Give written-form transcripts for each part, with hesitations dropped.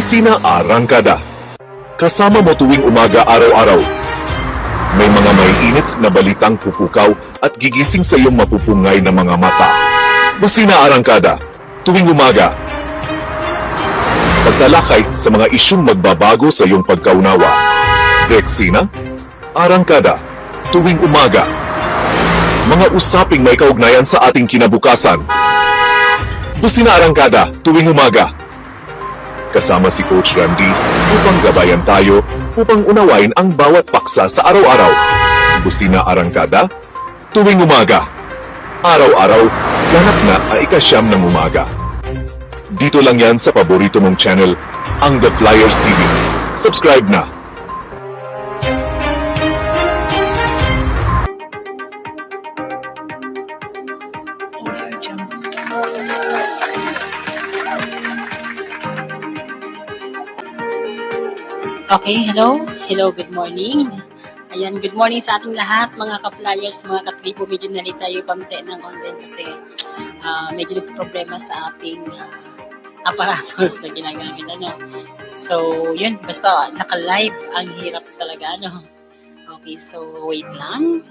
Busina Arangkada. Kasama mo tuwing umaga araw-araw. May mga maiinit na balitang pupukaw at gigising sa iyong mapupungay na mga mata. Busina Arangkada. Tuwing umaga. Pagtalakay sa mga isyung magbabago sa iyong pagkaunawa. Busina Arangkada. Tuwing umaga. Mga usaping may kaugnayan sa ating kinabukasan. Busina Arangkada, tuwing umaga. Kasama si Coach Randy upang gabayan tayo upang unawain ang bawat paksa sa araw-araw. Busina Arangkada, tuwing umaga. Araw-araw, ganap na ang ika-9 ng umaga. Dito lang yan sa paborito mong channel, ang The Flyers TV. Subscribe na! Okay, hello. Hello, good morning. Ayan, good morning sa ating lahat, mga ka-flyers, mga katribo. Medyo nalita yung konti ng online kasi medyo nagka-problema sa ating aparatos na ginagamit. So, yun, basta naka-live, ang hirap talaga. Okay, so wait lang.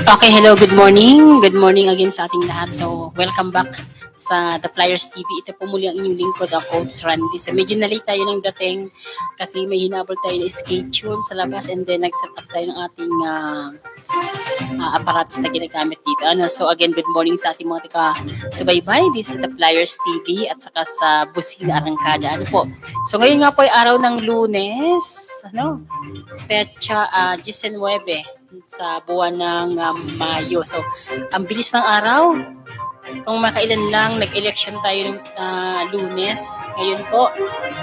Okay, hello, good morning. Good morning again sa ating lahat. So, welcome back sa The Flyers TV. Ito po muli ang inyong lingkod, ang Coach Randy. So, medyo na-late tayo ng dating kasi may hinabol tayo na schedule sa labas and then nag-set up tayo ng ating aparatos na ginagamit dito. So, again, good morning sa ating mga subaybay. This is The Flyers TV at saka sa Busina Arangkada. So, ngayon nga po ay araw ng Lunes, Petsa 19 sa buwan ng Mayo. So, ang bilis ng araw. Kung makailan lang, nag-election tayo ng Lunes. Ngayon po,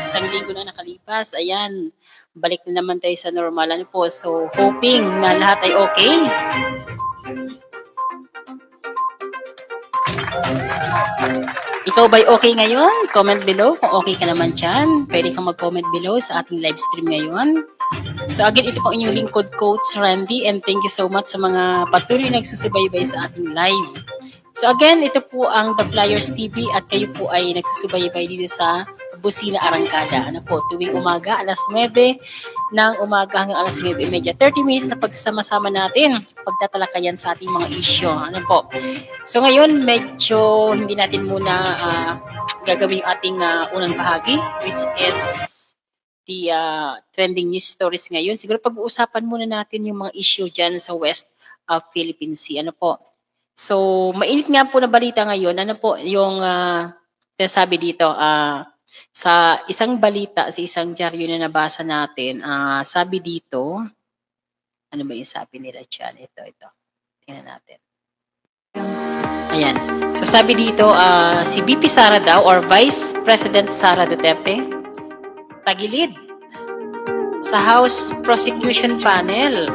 isang linggo na nakalipas. Ayan, balik na naman tayo sa normal. So, hoping na lahat ay okay. Ikaw ba'y okay ngayon? Comment below kung okay ka naman dyan. Pwede kang mag-comment below sa ating live stream ngayon. So again, ito pong inyong lingkod, Coach Randy, and thank you so much sa mga patuloy na nagsusubaybay sa ating live. So again, ito po ang The Flyers TV at kayo po ay nagsusubaybay dito sa Busina Arangkada. Tuwing umaga, alas 9 ng umaga hanggang alas 9:30. 30 minutes na pagsama-sama natin, pagtatalakayan sa ating mga issue. So ngayon, medyo hindi natin muna gagawin ating unang bahagi, which is the trending news stories ngayon. Siguro pag-uusapan muna natin yung mga issue dyan sa West Philippine Sea. So, mainit nga po na balita ngayon. Yung sabi dito, sa isang balita, sa isang dyaryo na nabasa natin, sabi dito, ano ba yung sabi nila dyan? Ito. Tingnan natin. Ayan. So, sabi dito, si VP Sara daw, or Vice President Sara Duterte, tagilid sa House Prosecution Panel.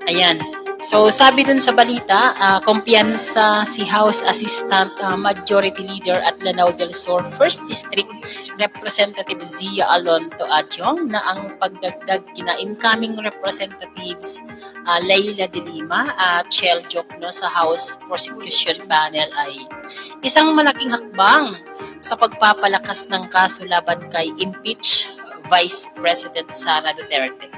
Ayan. So, sabi dun sa balita, kumpiyansa si House Assistant Majority Leader at Lanao del Sur 1st District Representative Zia Alonto Adjong na ang pagdagdag kina incoming representatives Leila de Lima at Chel Jokno sa House Prosecution Panel ay isang malaking hakbang sa pagpapalakas ng kaso laban kay impeach Vice President Sara Duterte.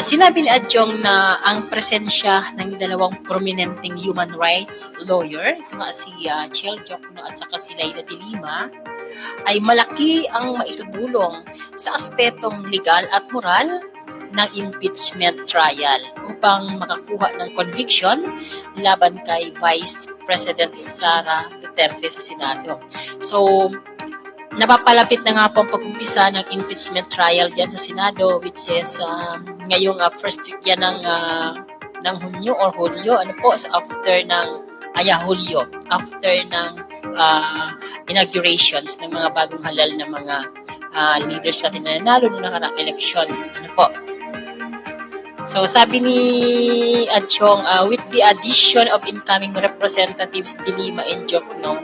Sinabi ni Adjong na ang presensya ng dalawang prominenteng human rights lawyer, ito nga si Chel Jokno at saka si Leila de Lima, ay malaki ang maitutulong sa aspetong legal at moral ng impeachment trial upang makakuha ng conviction laban kay Vice President Sara Duterte sa Senado. So, napapalapit na nga po ang pag-umpisa ng impeachment trial dyan sa Senado, which is ngayong first week yan ng Hunyo or Hulyo, so after ng Hulyo, after ng inaugurations ng mga bagong halal na mga leaders natin na nanalo noong nakaraang election. So sabi ni Adchong, with the addition of incoming representatives De Lima and Jokno,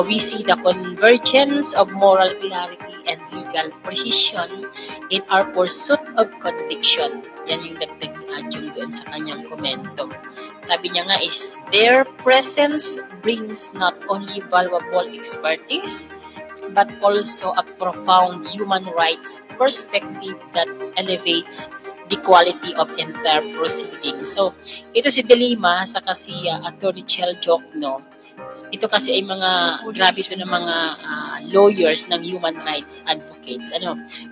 we see the convergence of moral clarity and legal precision in our pursuit of conviction. Yan yung dagdag ni Adchong doon sa kanyang komento. Sabi niya nga is, their presence brings not only valuable expertise, but also a profound human rights perspective that elevates the quality of entire proceeding. So, ito si De Lima sa kasi Attorney Chel Jokno. Ito kasi ay mga grabe ito ng mga lawyers ng human rights advocates.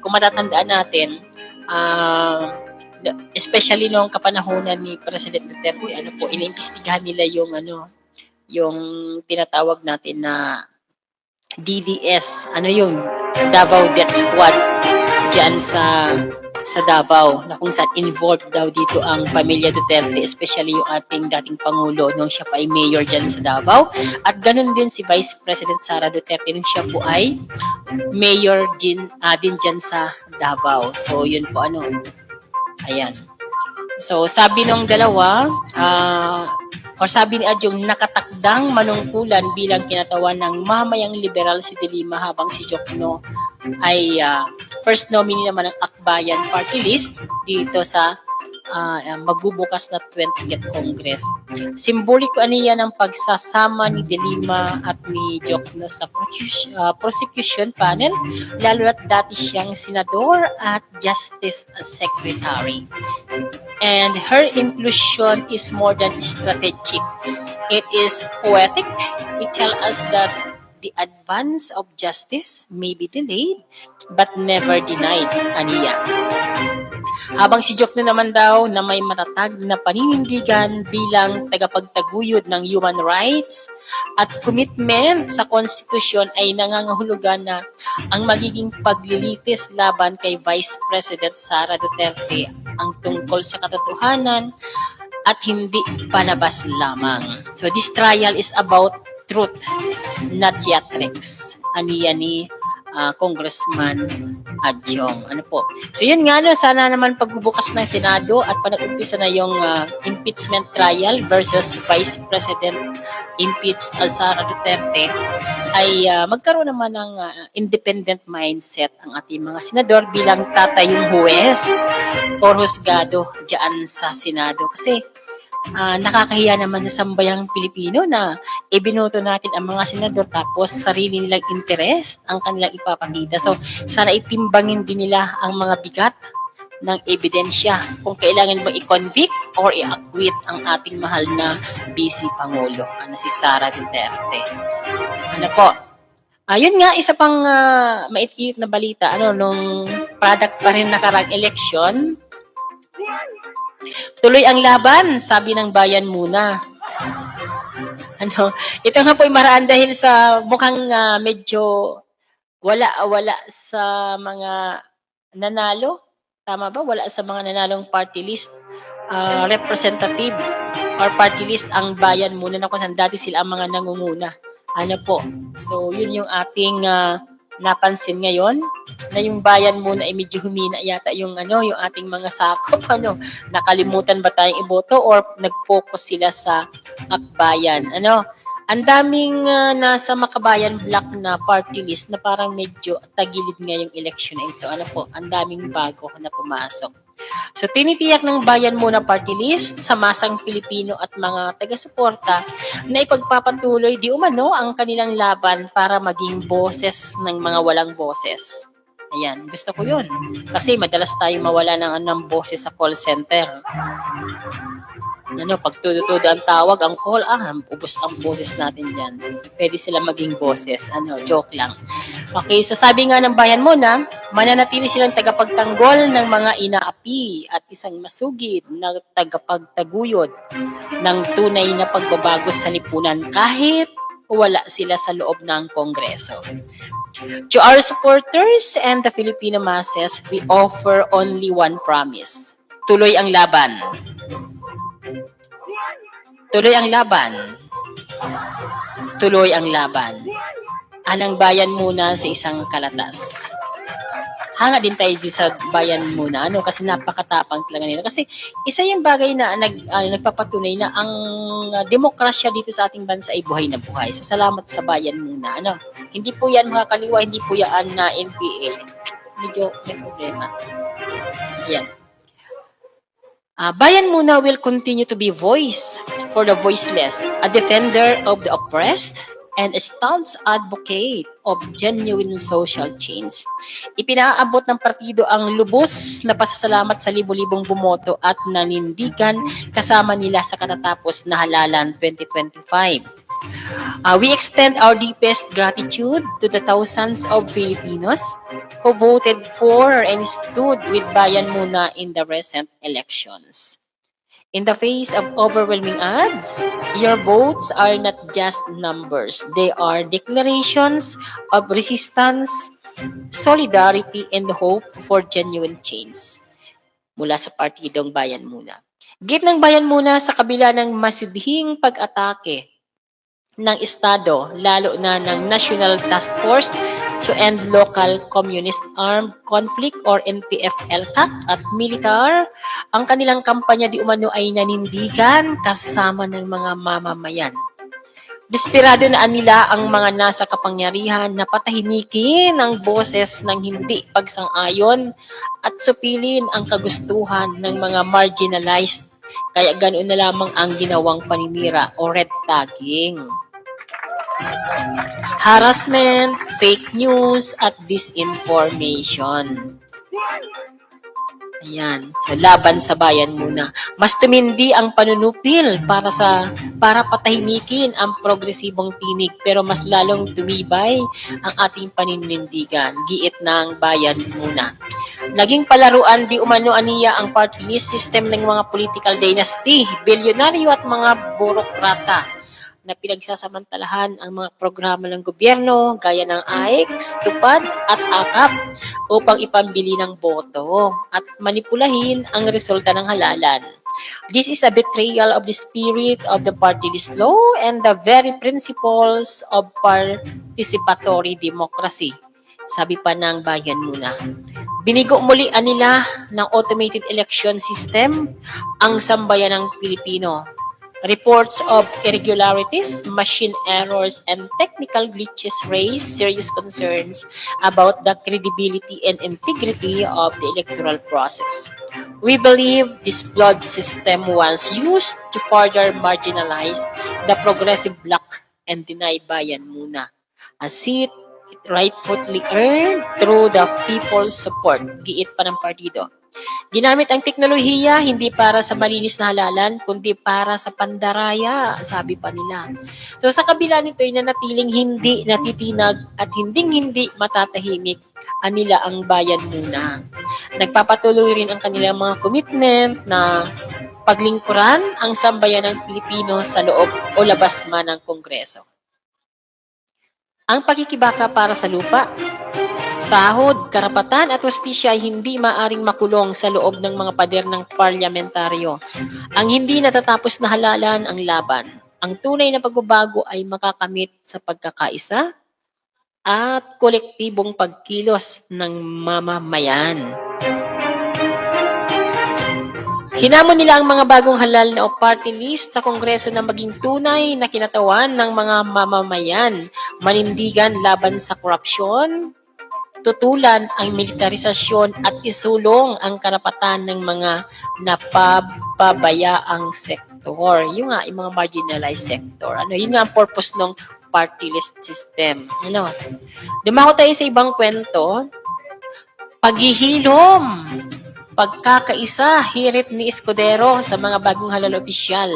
Kung matatandaan natin, especially noong kapanahonan ni President Duterte, iniimbestigahan nila yung tinatawag natin na DDS, Davao Death Squad diyan sa Davao, na kung saan involved daw dito ang pamilya Duterte, especially yung ating dating Pangulo nung siya pa ay mayor dyan sa Davao. At ganun din si Vice President Sara Duterte nung siya po ay mayor din dyan sa Davao. So, yun po ayan. So, sabi nung dalawa, sabi ni Adjong, nakatakdang manungkulan bilang kinatawan ng mamayang liberal si De Lima, habang si Jokno ay first nominee naman ng Akbayan Party List dito sa magbubukas na 20th Congress. Simboliko aniya ng pagsasama ni De Lima at ni Jokno sa prosecution panel, lalo at dati siyang senador at justice secretary. And her inclusion is more than strategic. It is poetic. It tells us that the advance of justice may be delayed but never denied, aniya. Habang si Jokno naman daw na may matatag na paninindigan bilang tagapagtaguyod ng human rights at commitment sa konstitusyon, ay nangangahulugan na ang magiging paglilitis laban kay Vice President Sara Duterte ang tungkol sa katotohanan at hindi palabas lamang. So this trial is about truth, not theatrics, aniya ni Congressman Adjong. So yun nga, sana naman pagbubukas ng Senado at panag-umpisa na yung impeachment trial versus Vice President impeached Sara Duterte, ay magkaroon naman ng independent mindset ang ating mga senador bilang tatayong huwes or husgado dyan sa Senado. Kasi nakakahiya naman sa sambayang Pilipino na ibinoto natin ang mga senador tapos sarili nilang interest ang kanilang ipapakita. So, sana itimbangin din nila ang mga bigat ng ebidensya kung kailangan ba i-convict or i-acquit ang ating mahal na Vice Pangulo, si Sara Duterte. Yun nga, isa pang mait-init na balita, nung product pa rin nakarang election, tuloy ang laban, sabi ng Bayan Muna. Ito nga po ay maraan dahil sa mukhang medyo wala sa mga nanalo. Tama ba? Wala sa mga nanalong party list representative or party list ang Bayan Muna, na kung saan dati sila ang mga nangunguna. So yun yung ating napansin ngayon, na yung Bayan Muna ay medyo humina yata yung ating mga sakop. Nakalimutan ba tayong iboto or nag-focus sila sa Akbayan? Ang daming nasa Makabayan Black na party list na parang medyo tagilid nga yung election na ito. Ang daming bago na pumasok. So, tinitiyak ng Bayan Muna Party List sa masang Pilipino at mga taga-suporta na ipagpapatuloy di umano ang kanilang laban para maging boses ng mga walang boses. Ayan, gusto ko yun. Kasi madalas tayo mawala ng boses sa call center. Pag tudo-tudo ang tawag, ang call, ubos ang boses natin dyan. Pwede sila maging boses. Joke lang. Okay, so sabi nga ng Bayan Muna, mananatili silang tagapagtanggol ng mga inaapi at isang masugid na tagapagtaguyod ng tunay na pagbabago sa lipunan kahit wala sila sa loob ng Kongreso. To our supporters and the Filipino masses, we offer only one promise. Tuloy ang laban. Tuloy ang laban. Tuloy ang laban. Anang Bayan Muna sa isang kalatas. hanga din tayo dito sa bayan muna, ano, kasi napakatapang talaga nila. Kasi isa yung bagay na nagpapatunay na ang demokrasya dito sa ating bansa ay buhay na buhay. So, salamat sa bayan muna, ano. Hindi po yan mga kaliwa, hindi po yan na NPA. Medyo may problema. Yan. Bayan muna will continue to be voice for the voiceless, a defender of the oppressed, and a staunch advocate of genuine social change. Ipinaabot ng partido ang lubos na pasasalamat sa libo-libong bumoto at nanindigan kasama nila sa katatapos na halalan 2025. We extend our deepest gratitude to the thousands of Filipinos who voted for and stood with Bayan Muna in the recent elections. In the face of overwhelming odds, your votes are not just numbers. They are declarations of resistance, solidarity, and hope for genuine change. Mula sa partidong Bayan Muna. Git ng Bayan Muna sa kabila ng masidhing pag-atake ng Estado, lalo na ng National Task Force to End Local Communist Armed Conflict or NPF-LCAC at militar, ang kanilang kampanya di umano ay nanindigan kasama ng mga mamamayan. Desperado na nila ang mga nasa kapangyarihan na patahimikin ang boses ng hindi pagsang-ayon at supilin ang kagustuhan ng mga marginalized. Kaya ganoon na lamang ang ginawang paninira o red tagging. Harassment, fake news, at disinformation. Ayan, so laban sa bayan muna. Mas tumindi ang panunupil para patahimikin ang progresibong tinig, pero mas lalong tumibay ang ating paninindigan. Giit ng bayan muna. Naging palaruan di umano aniya ang party list system ng mga political dynasty, bilyonaryo at mga burokrata na pinagsasamantalahan ang mga programa ng gobyerno gaya ng AIX, TUPAD at AKAP upang ipambili ng boto at manipulahin ang resulta ng halalan. This is a betrayal of the spirit of the party list law and the very principles of participatory democracy. Sabi pa ng bayan muna. Binigo muli nila ng automated election system ang sambayan ng Pilipino. Reports of irregularities, machine errors, and technical glitches raise serious concerns about the credibility and integrity of the electoral process. We believe this flawed system was used to further marginalize the progressive bloc and deny bayan muna a seat it rightfully earned through the people's support. Giit pa ng partido. Ginamit ang teknolohiya hindi para sa malinis na halalan, kundi para sa pandaraya, sabi pa nila. So sa kabila nito ay nanatiling hindi natitinag at hindi matatahimik nila ang bayan muna. Nagpapatuloy rin ang kanilang mga commitment na paglingkuran ang sambayan ng Pilipino sa loob o labas man ng Kongreso. Ang pagkikibaka para sa lupa, sahod, karapatan at hustisya ay hindi maaring makulong sa loob ng mga pader ng parlamentaryo. Ang hindi natatapos na halalan ang laban. Ang tunay na pagbabago ay makakamit sa pagkakaisa at kolektibong pagkilos ng mamamayan. Hinamon nila ang mga bagong halal na party list sa Kongreso na maging tunay na kinatawan ng mga mamamayan, manindigan laban sa korupsyon, tutulan ang militarisasyon at isulong ang karapatan ng mga napapabayaang sektor. Yung nga, yung mga marginalized sector. Yun nga ang purpose ng party list system. Dumako tayo sa ibang kwento. Paghihilom, pagkakaisa, hirit ni Escudero sa mga bagong halal opisyal.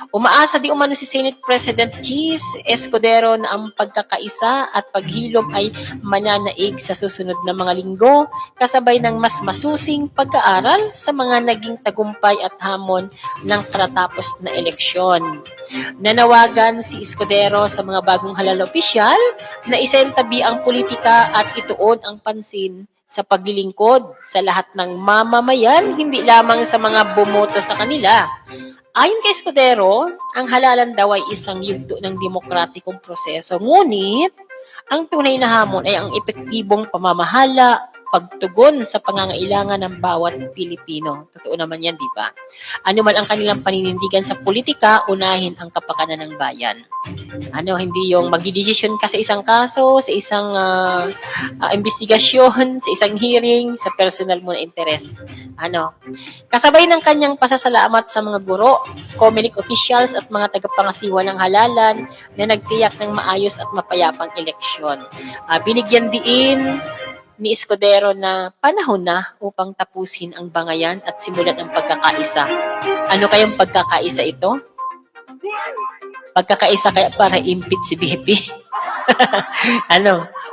Umaasa di umano si Senate President Cheese Escudero na ang pagkakaisa at paghilom ay mananaig sa susunod na mga linggo, kasabay ng mas masusing pagkaaral sa mga naging tagumpay at hamon ng katatapos na eleksyon. Nanawagan si Escudero sa mga bagong halal opisyal na isentabi ang politika at ituon ang pansin sa paglilingkod sa lahat ng mamamayan, hindi lamang sa mga bumoto sa kanila. Ayon kay Escudero, ang halalan daw ay isang yugto ng demokratikong proseso. Ngunit, ang tunay na hamon ay ang epektibong pamamahala pagtugon sa pangangailangan ng bawat Pilipino. Totoo naman yan, di ba? Ano man ang kanilang paninindigan sa politika, unahin ang kapakanan ng bayan. Hindi yung magdidesisyon ka sa isang kaso, sa isang investigasyon, sa isang hearing, sa personal mo na interes. Kasabay ng kanyang pasasalamat sa mga guro, COMELEC officials at mga tagapangasiwa ng halalan na nagtiyak ng maayos at mapayapang eleksyon. Binigyan diin ni Escudero na panahon na upang tapusin ang bangayan at simulan ang pagkakaisa. Ano kayang pagkakaisa ito? Pagkakaisa kaya para impeach si BP?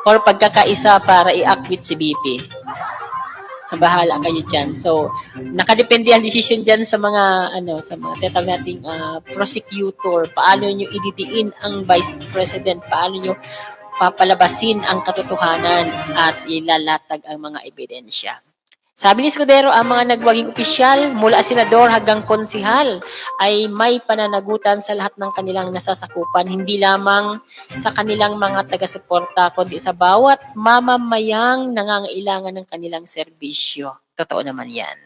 Or pagkakaisa para i-acquit si BP? Bahala kayo dyan. So, nakadepende ang decision dyan sa mga, tinatawag nating prosecutor. Paano nyo ididiin ang Vice President? Paano nyo papalabasin ang katotohanan at ilalatag ang mga ebidensya. Sabi ni Escudero, ang mga nagwaging opisyal mula senador hanggang konsihal ay may pananagutan sa lahat ng kanilang nasasakupan, hindi lamang sa kanilang mga taga-suporta, kundi sa bawat mamamayang nangangailangan ng kanilang serbisyo. Totoo naman yan.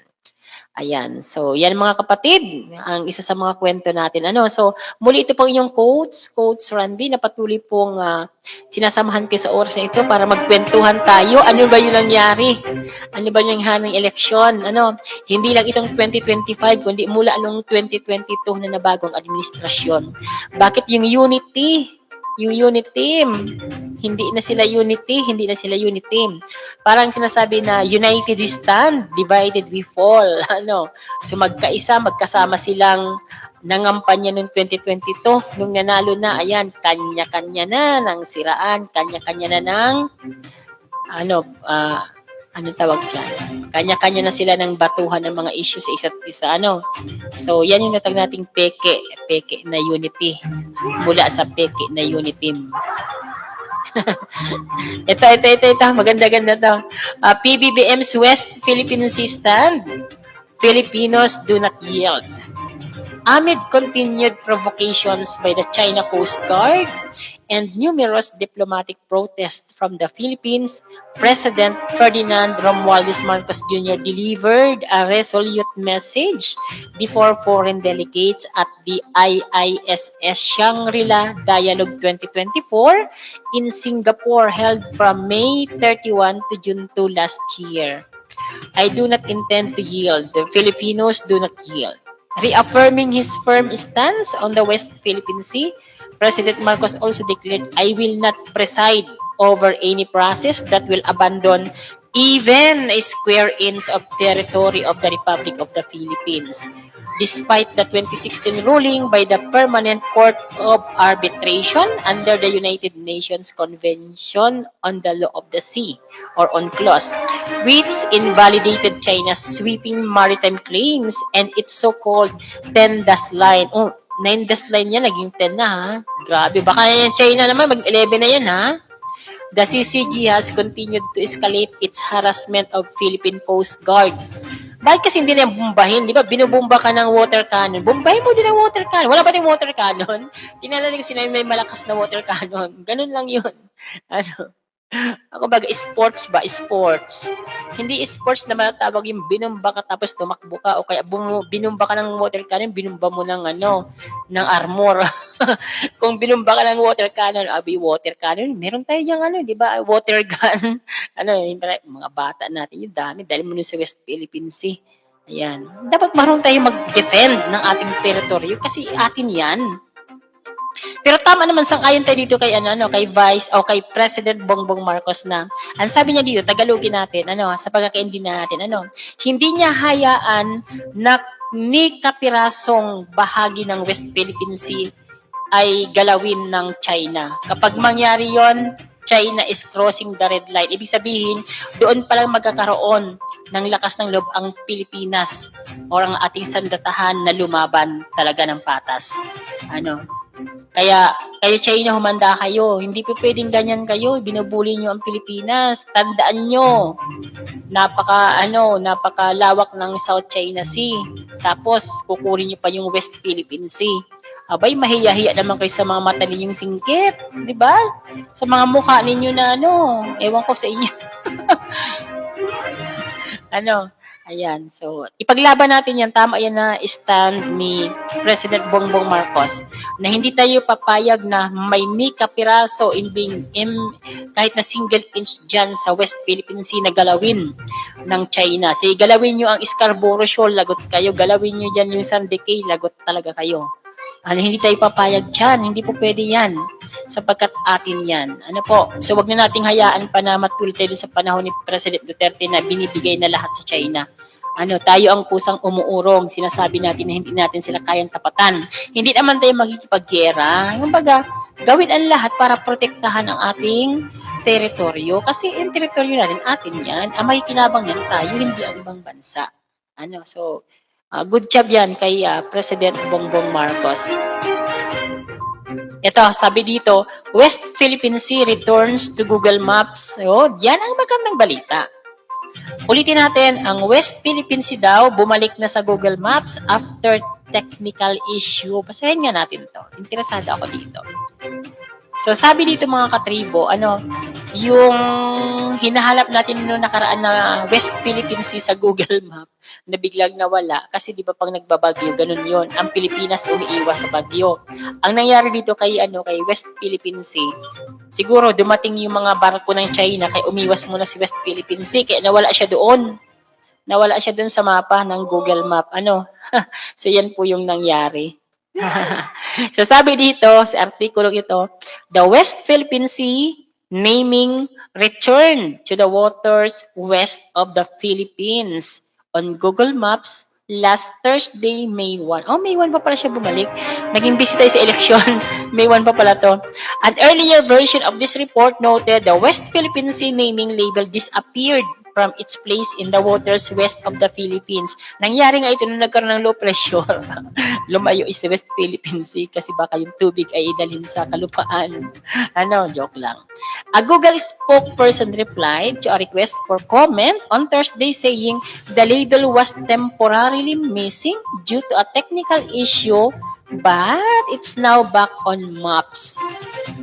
Ayan. So, yan mga kapatid, ang isa sa mga kwento natin. So, muli ito pong inyong Coach Randy, na patuloy pong sinasamahan kayo sa oras na ito para magkwentuhan tayo. Ano ba yung nangyari? Ano ba yung nangyari ng eleksyon? Hindi lang itong 2025, kundi mula noong 2022 na nabagong administrasyon. Bakit yung unity team, hindi na sila unity team. Parang sinasabi na united we stand, divided we fall. So magkaisa, magkasama silang nangampanya noong 2022, nung nanalo na, ayan, kanya-kanya na ng siraan, kanya-kanya na ng tawag dyan? Kanya-kanya na sila ng batuhan ng mga issue sa isa't isa. So, yan yung natag nating peke na unity. Mula sa peke na unity. ito. Maganda-ganda to. PBBM's West Philippine Sea stand. Filipinos do not yield. Amid continued provocations by the China Coast Guard and numerous diplomatic protests from the Philippines, President Ferdinand Romualdez Marcos Jr. delivered a resolute message before foreign delegates at the IISS Shangri-La Dialogue 2024 in Singapore, held from May 31 to June 2 last year. I do not intend to yield. The Filipinos do not yield. Reaffirming his firm stance on the West Philippine Sea, President Marcos also declared, I will not preside over any process that will abandon even a square inch of territory of the Republic of the Philippines. Despite the 2016 ruling by the Permanent Court of Arbitration under the United Nations Convention on the Law of the Sea, or UNCLOS, which invalidated China's sweeping maritime claims and its so-called 10-dash line. 9-dash line yan, naging 10 na ha. Grabe, baka yung China naman, mag-11 na yan ha. The CCG has continued to escalate its harassment of Philippine Coast Guard. Bakit kasi hindi na bombahin? Di ba, binubomba ka ng water cannon. Bombahin mo din ang water cannon. Wala ba din water cannon? Tinanong ko sinabi may malakas na water cannon. Ganun lang yun. Ako baga, sports ba? Sports. Hindi sports na matatawag yung binumba ka tapos tumakbo ka o kaya binumba ka ng water cannon, binumba mo ng ng armor. Kung binumba ka ng water cannon, water cannon, meron tayo yung di ba? Water gun. Yung mga bata natin, yung dami dahil mo sa West Philippine Sea. Ayan. Dapat marunong tayo mag-defend ng ating teritoryo kasi atin yan. Pero tama naman, sang-ayon tayo dito kay kay Vice o kay President Bongbong Marcos na ang sabi niya dito, Tagalogin natin, sa pagkakaintindi natin, hindi niya hayaan na ni kapirasong bahagi ng West Philippine Sea ay galawin ng China. Kapag mangyari yon, China is crossing the red line. Ibig sabihin, doon pa lang magkakaroon ng lakas ng loob ang Pilipinas o ang ating sandatahan na lumaban talaga ng patas. Kaya kayo China, humanda kayo. Hindi po pwedeng ganyan kayo. Binubuli nyo ang Pilipinas. Tandaan nyo. Napakalawak ng South China Sea. Tapos, kukunin nyo pa yung West Philippine Sea. Abay, mahiya-hiya naman kayo sa mga mata ninyong singkit. Di ba? Sa mga mukha ninyo na ewan ko sa inyo. Ano, ayan. So, ipaglaban natin yan. Tama yan na stand ni President Bongbong Marcos na hindi tayo papayag na may ni kapiraso kahit na single inch dyan sa West Philippine Sea na galawin ng China. Sige, galawin nyo ang Scarborough Shoal, lagot kayo. Galawin nyo dyan yung San Decay, lagot talaga kayo. Hindi tayo papayag dyan. Hindi po pwede yan. Sapagkat atin yan. Ano po? So, wag na nating hayaan pa na matulad tayo sa panahon ni President Duterte na binibigay na lahat sa China. Tayo ang pusang umuurong. Sinasabi natin na hindi natin sila kayang tapatan. Hindi naman tayo magkikipaggera. Yung baga, gawin ang lahat para protektahan ang ating teritoryo. Kasi yung teritoryo natin, atin yan. Ang makikinabang yan tayo, hindi ang ibang bansa. So, good job yan kay President Bongbong Marcos. Ito, sabi dito, West Philippine Sea returns to Google Maps. Yan ang magandang balita. Ulitin natin, ang West Philippine Sea daw bumalik na sa Google Maps after technical issue. Basahin nga natin to. Interesado ako dito. So, sabi dito mga katribo, yung hinahanap natin noong nakaraan na West Philippine Sea sa Google Map na biglang nawala kasi di ba pag nagbabagyo, ganun yon. Ang Pilipinas umiiwas sa bagyo. Ang nangyari dito kay West Philippine Sea, siguro dumating yung mga barko ng China kaya umiwas muna si West Philippine Sea kaya nawala siya doon. Nawala siya doon sa mapa ng Google Map. So, yan po yung nangyari. So, sabi dito, sa artikulong ito, the West Philippine Sea naming returned to the waters west of the Philippines on Google Maps last Thursday, May 1. May 1 pa pala siya bumalik. Naging busy tayo sa eleksyon. May 1 pa pala to. An earlier version of this report noted the West Philippine Sea naming label disappeared from its place in the waters west of the Philippines. Nangyari nga ito nung nagkaroon ng low pressure. Lumayo sa West Philippine Sea kasi baka yung tubig ay idalhin sa kalupaan. Joke lang. A Google spokesperson replied to a request for comment on Thursday saying the label was temporarily missing due to a technical issue but it's now back on maps.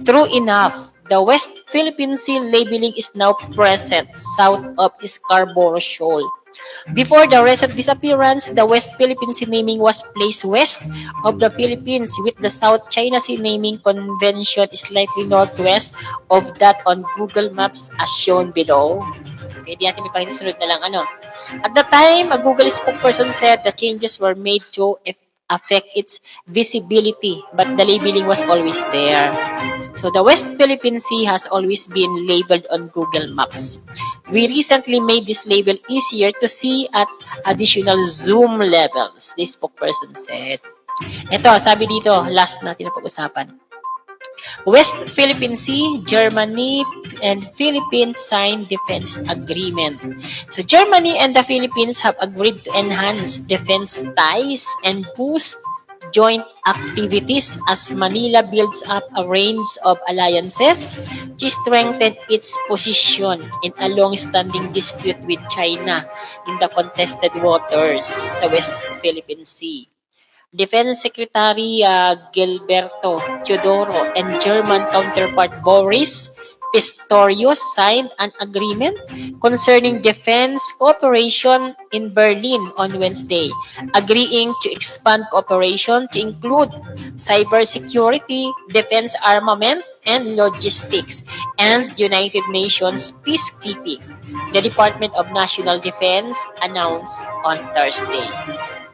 True enough, the West Philippine Sea labeling is now present south of Scarborough Shoal. Before the recent disappearance, the West Philippine Sea naming was placed west of the Philippines with the South China Sea naming convention slightly northwest of that on Google Maps as shown below. Pwede natin may pakisunod na lang At the time, a Google spokesperson said the changes were made to affect its visibility, but the labeling was always there. So the West Philippine Sea has always been labeled on Google Maps. We recently made this label easier to see at additional zoom levels, the spokesperson said. Ito, sabi dito, last natin na pag-usapan. West Philippine Sea, Germany, and Philippines signed defense agreement. So Germany and the Philippines have agreed to enhance defense ties and boost joint activities as Manila builds up a range of alliances to strengthen its position in a long-standing dispute with China in the contested waters sa West Philippine Sea. Defense Secretary Gilberto Teodoro and German counterpart Boris Pistorius signed an agreement concerning defense cooperation in Berlin on Wednesday, agreeing to expand cooperation to include cybersecurity, defense armament, and logistics, and United Nations peacekeeping, the Department of National Defense announced on Thursday.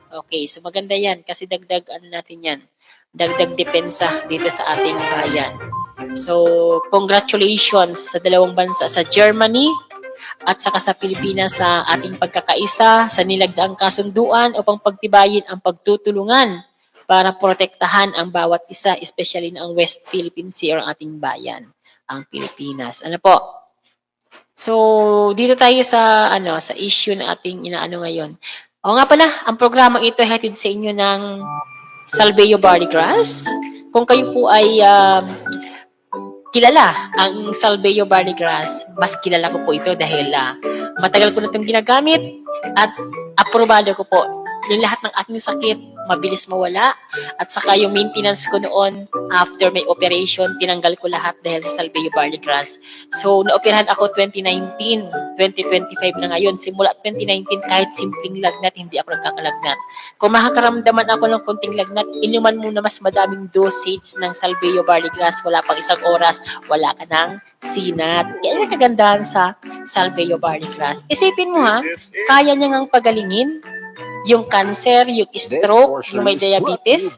Okay, so maganda yan kasi dagdag natin yan. Dagdag depensa dito sa ating bayan. So, congratulations sa dalawang bansa, sa Germany at saka sa Pilipinas sa ating pagkakaisa, sa nilagdaang kasunduan upang pagtibayin ang pagtutulungan para protektahan ang bawat isa, especially na ang West Philippine Sea o ang ating bayan, ang Pilipinas. So, dito tayo sa sa issue na ating inaano ngayon. O nga pala, ang programang ito ay hatid sa inyo ng Salveo Bardigras. Kung kayo po ay kilala ang Salveo Bardigras, mas kilala ko po ito dahil matagal ko na itong ginagamit at aprobado ko po yung lahat ng aking sakit, mabilis mawala. At saka yung maintenance ko noon, after may operation, tinanggal ko lahat dahil sa Salveo Barley Grass. So, naoperahan ako 2019, 2025 na ngayon. Simula 2019, kahit simpleng lagnat, hindi ako nagkakalagnat. Kung makakaramdaman ako ng konting lagnat, inuman muna mas madaming dosage ng Salveo Barley Grass. Wala pang isang oras, wala ka ng sinat. Kaya yung kagandahan sa Salveo Barley Grass. Isipin mo ha, kaya niya ngang pagalingin yung cancer, yung stroke, yung may diabetes.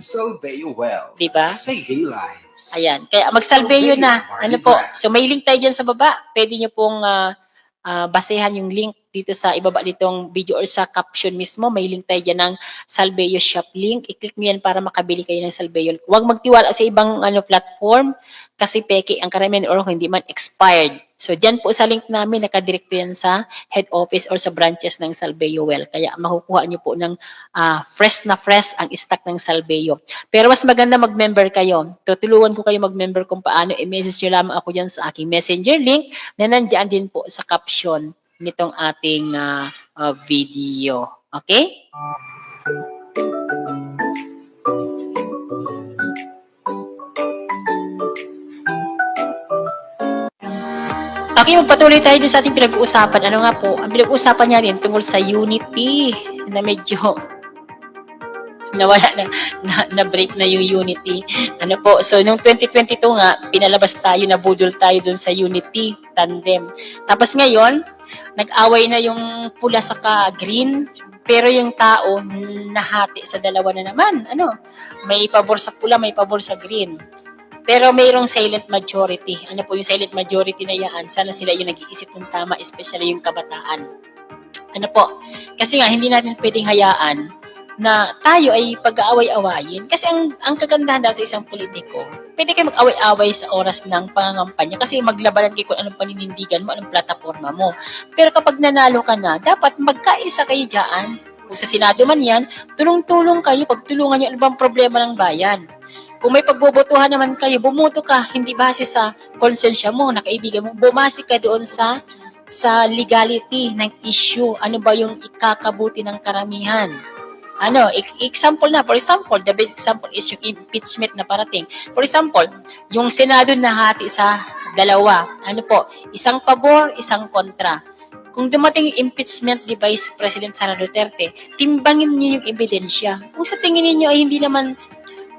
Salveo Well. Diba? Saving lives. Ayan. Kaya mag-Salveo na. Ano po? So may link tayo dyan sa baba. Pwede nyo pong basehan yung link dito sa ibaba nitong video or sa caption mismo. May link tayo dyan ng Salveo shop link. I-click mo yan para makabili kayo ng Salveo. Huwag magtiwala sa ibang platform kasi peke ang karamihan or hindi man expired. So dyan po sa link namin, nakadirect yan sa head office or sa branches ng Salveo Well. Kaya makukuha nyo po ng fresh na fresh ang stock ng Salveo. Pero mas maganda mag-member kayo. Tutulungan ko kayo mag-member kung paano. I-message nyo lamang ako dyan sa aking messenger link na nandyan din po sa caption nitong ating video. Okay? Okay, magpatuloy tayo dun sa ating pinag-uusapan. Ano nga po? Ang pinag-uusapan niya rin tungkol sa unity na medyo nawala na break na yung unity. Ano po? So, nung 2022 nga, pinalabas tayo, nabudol tayo dun sa unity tandem. Tapos ngayon, nag-away na yung pula saka green, pero yung tao nahati sa dalawa na naman. Ano? May pabor sa pula, may pabor sa green. Pero mayroong silent majority. Ano po yung silent majority na yan? Sana sila yung nag-iisip ng tama, especially yung kabataan. Ano po? Kasi nga, hindi natin pwedeng hayaan na tayo ay pag-aaway-awayin. Kasi ang kagandahan dahil sa isang politiko, pwede kayo mag-away-away sa oras ng pangangampanya kasi maglabanan kayo kung anong paninindigan mo, anong plataforma mo. Pero kapag nanalo ka na, dapat magkaisa kayo dyan. Kung sa Senado man yan, tulong-tulong kayo, pagtulungan nyo ano bang problema ng bayan. Kung may pagbobotohan naman kayo, bumoto ka, hindi base sa konsensya mo, na kaibigan mo, bumasi ka doon sa legality ng issue. Ano ba yung ikakabuti ng karamihan? Ano, example na, for example, the best example is yung impeachment na parating. For example, yung Senado nahati sa dalawa. Ano po, isang pabor, isang kontra. Kung dumating yung impeachment ni Vice President Sara Duterte, timbangin niyo yung ebidensya. Kung sa tingin niyo ay hindi naman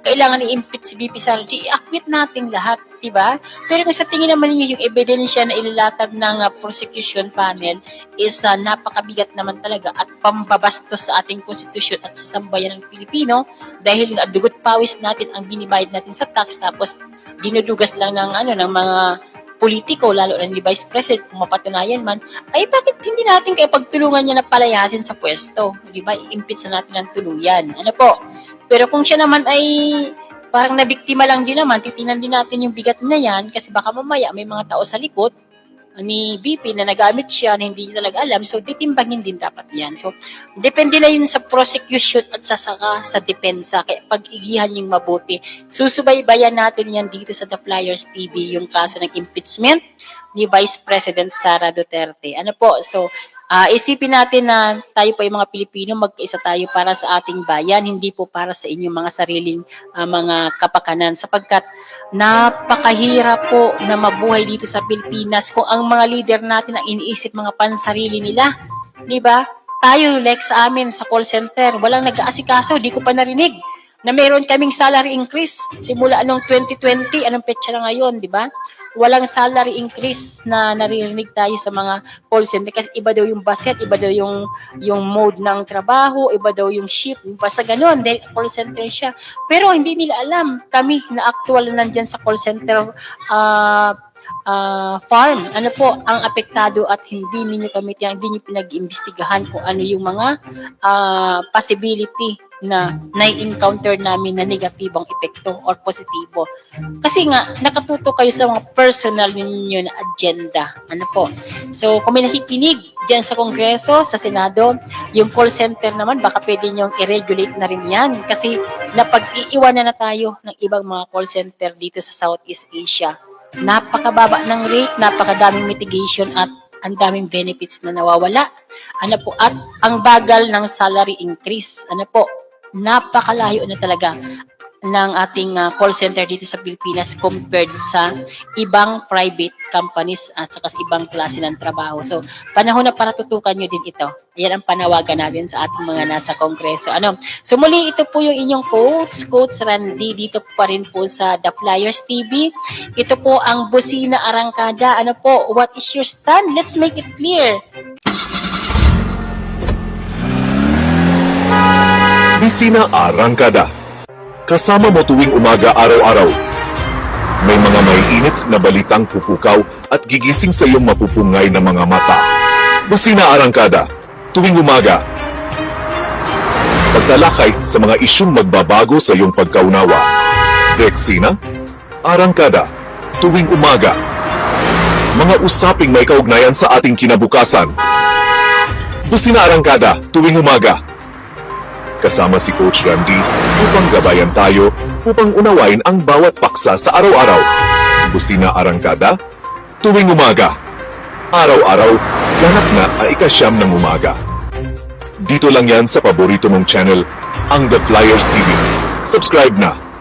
kailangan i-impeach si VP Sara G, i-acquit natin lahat, di ba? Pero kung sa tingin naman niyo yung ebidensya na ilalatag ng prosecution panel is napakabigat naman talaga at pambabastos sa ating konstitusyon at sa sambayan ng Pilipino dahil dugot pawis natin ang binibayad natin sa tax tapos dinudugas lang ng ng mga politiko, lalo na ni Vice President, kung mapatunayan man, ay bakit hindi natin kaya pagtulungan niya na palayasin sa pwesto? Di ba? I-impeach na natin ng tuluyan. Ano po? Pero kung siya naman ay parang nabiktima lang din naman, titinan din natin yung bigat na yan kasi baka mamaya may mga tao sa likod ni BP na nagamit siya na hindi niya talaga alam. So, titimbangin din dapat yan. So, depende na yun sa prosecution at saka sa depensa. Kaya pag-igihan yung mabuti. Susubaybayan natin yan dito sa The Flyers TV, yung kaso ng impeachment ni Vice President Sara Duterte. Ano po? So, isipin natin na tayo pa yung mga Pilipino, magkaisa tayo para sa ating bayan, hindi po para sa inyong mga sariling mga kapakanan. Sapagkat napakahirap po na mabuhay dito sa Pilipinas kung ang mga leader natin ang iniisip mga pansarili nila. Di ba? Tayo, like sa amin, sa call center, walang nag-aasikaso, di ko pa narinig na meron kaming salary increase simula anong 2020, anong petsa na ngayon, di ba? Walang salary increase na naririnig tayo sa mga call center kasi iba daw yung budget, iba daw yung mode ng trabaho, iba daw yung shift, basta ganun, dahil call center siya. Pero hindi nila alam, kami na actual nandyan sa call center farm, ano po ang apektado at hindi niyo pinag-iimbestigahan kung ano yung mga possibility na nai-encounter namin na negatibong epekto or positibo. Kasi nga, nakatuto kayo sa mga personal ninyo na agenda. Ano po? So, kung may nakikinig dyan sa Kongreso, sa Senado, yung call center naman, baka pwede nyong i-regulate na rin yan. Kasi napag-iiwanan na tayo ng ibang mga call center dito sa Southeast Asia. Napakababa ng rate, napakadaming mitigation at ang daming benefits na nawawala. Ano po, at ang bagal ng salary increase. Ano po, napakalayo na talaga ng ating call center dito sa Pilipinas compared sa ibang private companies at saka sa ibang klase ng trabaho. So, panahon na para tutukan nyo din ito. Ayan ang panawagan natin sa ating mga nasa kongreso. Ano? So, muli, ito po yung inyong Coach Randy, dito pa rin po sa The Flyers TV. Ito po ang Busina Arangkada. Ano po, what is your stand? Let's make it clear. Busina Arangkada. Kasama mo tuwing umaga araw-araw. May mga mainit na balitang pupukaw at gigising sa iyong mapupungay na mga mata. Busina Arangkada. Tuwing umaga. Pagtalakay sa mga isyung magbabago sa iyong pagkaunawa. Rexina Arangkada. Tuwing umaga. Mga usaping may kaugnayan sa ating kinabukasan. Busina Arangkada. Tuwing umaga. Kasama si Coach Randy upang gabayan tayo upang unawain ang bawat paksa sa araw-araw. Busina Arangkada, tuwing umaga. Araw-araw, ganap na ang ika-9 ng umaga. Dito lang yan sa paborito mong channel, ang The Flyers TV. Subscribe na!